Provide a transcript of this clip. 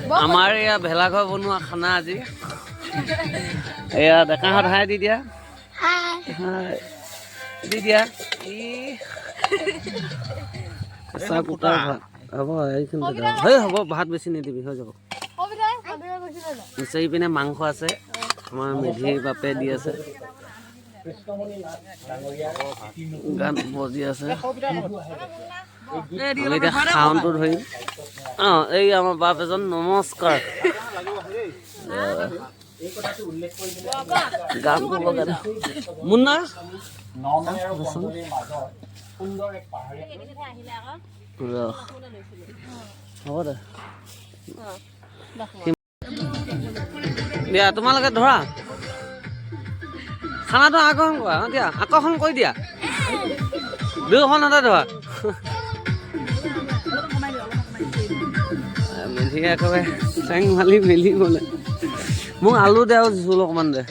আমাৰ এয়া ভেলাঘৰ বনোৱা খানা আজি এয়া ডেকাহঁত হাই দি দিয়া দি দিয়া কুটা হ'ব এইখিনি হ'ব ভাত বেছি নিদিবি হৈ যাব বিচাৰি পিনে মাংস আছে আমাৰ মেধিৰ বাপে দি আছে গান বজি আছে আমি এতিয়া খাওনটো ধৰিম এই আমাৰ বাপ এজন নমস্কাৰ গানটো লগাই মুন্না হ'ব দে দিয়া তোমালোকে ধৰা খানাটো আকৰ্ষণ কৰা দিয়া আকৰ্ষণ কৰি দিয়া দুয়োখনতে ধৰা মেধি একেবাৰে চেং মালি মেলি গ'লে মোক আলু দে আৰু জোল অকণমান দে